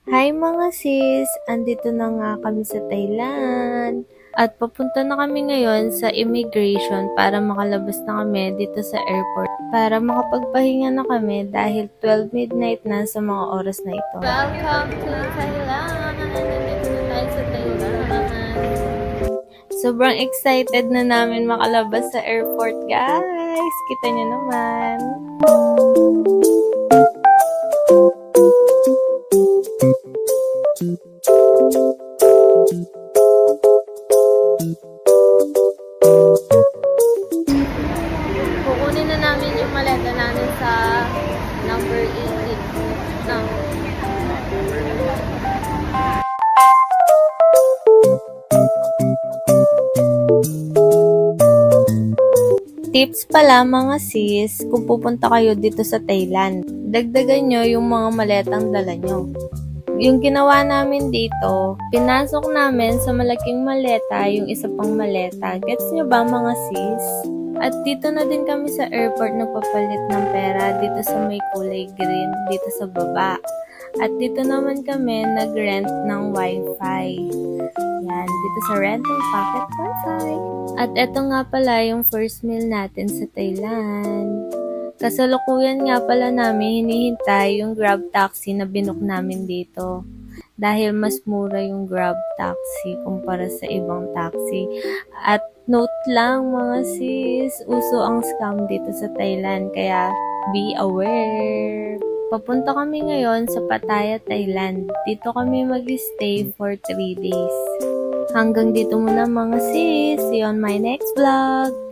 Hi mga sis! Andito na nga kami sa Thailand. At papunta na kami ngayon sa immigration para makalabas na kami dito sa airport. Para makapagpahinga na kami dahil 12 midnight na sa mga oras na ito. Welcome to Thailand! Nandito na tayo sa Thailand. Sobrang excited na namin makalabas sa airport, guys! Kita nyo naman. Kukunin na namin yung maleta namin sa number 18. No. Tips pala mga sis, kung pupunta kayo dito sa Thailand, dagdagan nyo yung mga maletang dala nyo. Yung ginawa namin dito, pinasok namin sa malaking maleta yung isa pang maleta. Gets nyo ba mga sis? At dito na din kami sa airport nagpapalit ng pera dito sa may kulay green, dito sa baba. At dito naman kami nag-rent ng wifi. Yan, dito sa rental pocket wifi. At eto nga pala yung first meal natin sa Thailand. Kasalukuyan nga pala namin hinihintay yung Grab taxi na binook namin dito. Dahil mas mura yung Grab taxi kumpara sa ibang taxi. At note lang mga sis, uso ang scam dito sa Thailand kaya be aware. Papunta kami ngayon sa Pattaya, Thailand. Dito kami mag-stay for 3 days. Hanggang dito muna mga sis. See you on my next vlog.